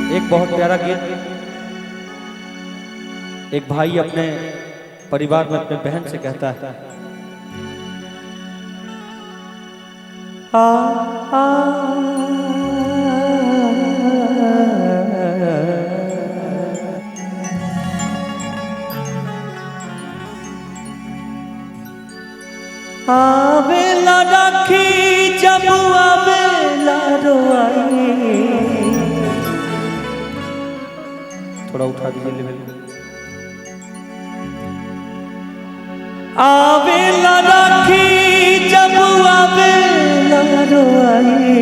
एक बहुत प्यारा गीत एक भाई अपने परिवार में अपने बहन से कहता है, आ, आ, आवेला राखी जब आवेला रोआई। थोड़ा उठा दीजिए लेवल। आवेला राखी जब आवेला रोआई,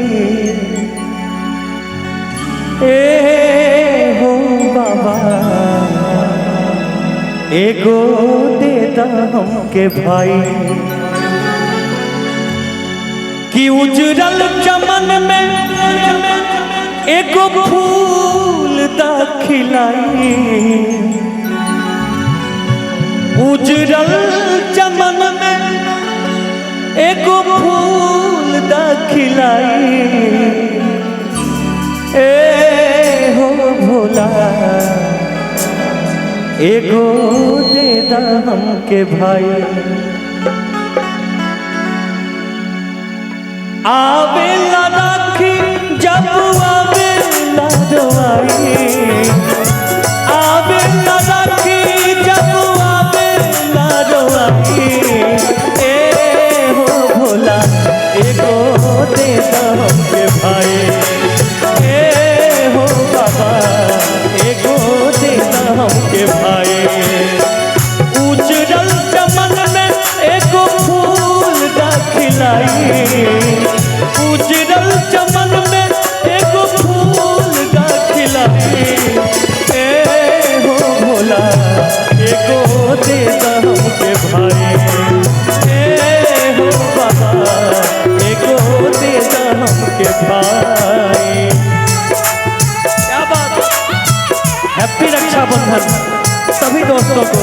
ए हो बाबा एगो दे दा हमके भाई, कि उजरल चमन में एगो फूल दा खिलाई। उजरल चमन में एगो फूल दा खिलाई, ए हो भोला एगो दे दा हमके भाई। आवेला राखी जब आवेला रोआई, आवेला राखी जब आवेला रोआई, ए हो भोला एगो दे दा हमके भाई, ए हो बाबा एगो दे दा हमके भाई। उजरल चमन में एगो फूल दा खिलाई, उजरल चमन में एगो फूल दा खिलाई, ए हो भोला एगो दे दा हमके भाई, ए हो बाबा एगो दे दा हमके भाई। क्या बात, हैप्पी रक्षाबंधन सभी दोस्तों को,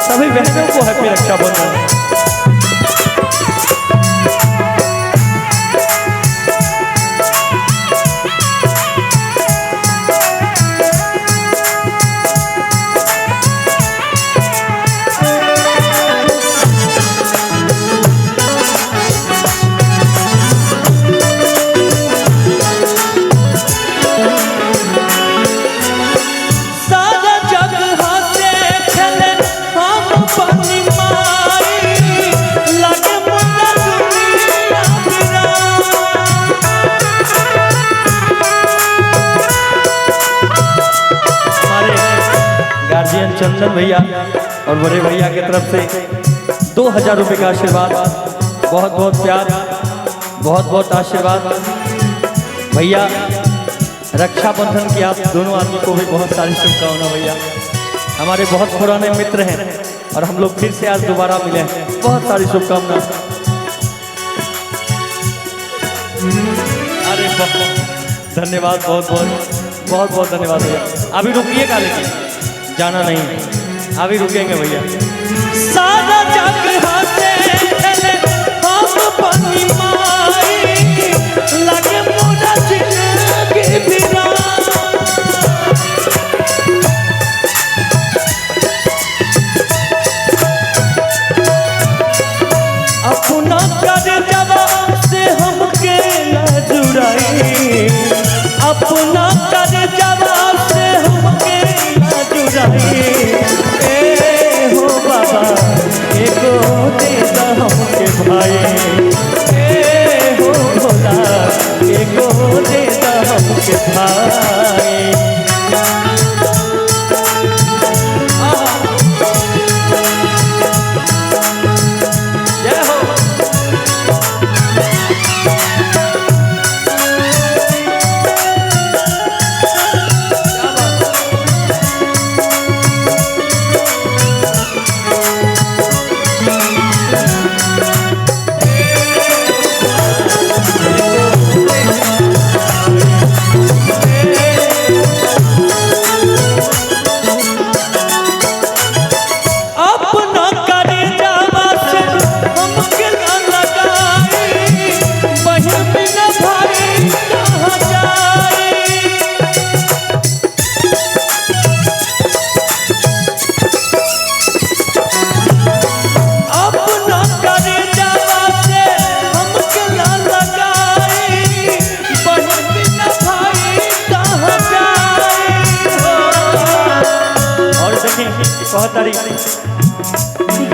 सभी बहनों को हैप्पी रक्षाबंधन। गार्जियन चंदन भैया और बड़े भैया की तरफ से 2000 रुपये का आशीर्वाद, बहुत बहुत प्यार, बहुत बहुत आशीर्वाद। भैया रक्षाबंधन की आप दोनों आदमी को भी बहुत सारी शुभकामनाएं। भैया हमारे बहुत पुराने मित्र हैं और हम लोग फिर से आज दोबारा मिले हैं, बहुत सारी शुभकामनाएं। अरे बहुत धन्यवाद, बहुत बहुत बहुत बहुत धन्यवाद भैया। अभी रुकिएगा लेकिन जाना नहीं, अभी रुकेंगे भैया। सारा जग हाथे चले हम पानी माई, लगे मोरा जिंदगी बिना। अपना कर जवाब से हमके न जुड़ाई, अपना कर जवाब से हमके ए हो बाबा एगो दे दा हमके भाई, ए हो भोला एगो दे दा हमके भाई। जय हो। बहुत तारीफ।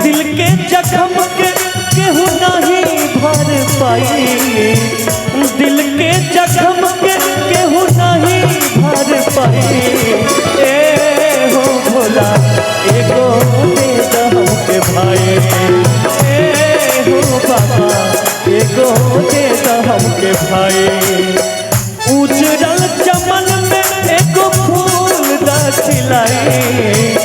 दिल के जख्म के केहू नहीं भर पाई, दिल के जख्म के केहू नहीं भर पाई। ए हो भोला एगो दे द हमके भाई, ए हो बाबा एगो दे द हमके भाई। उजड़ल चमन में एगो फूल द खिलाई,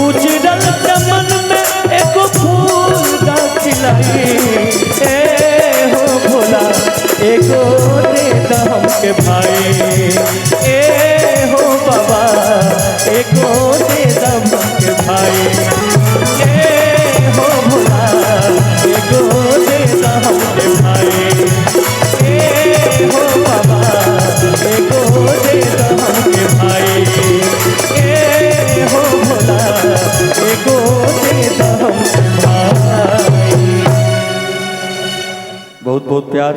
उजड़ल चमन में एगो फूल द खिलाई। ए हो भोला एगो दे द हमके भाई, ए हो बाबा एगो दे द हमके भाई। ए हो भोला एगो दे द हमके भाई, ए हो बाबा एगो दे द हमके भाई। ए हो भोला एगो दे द हमके भाई। बहुत बहुत प्यार।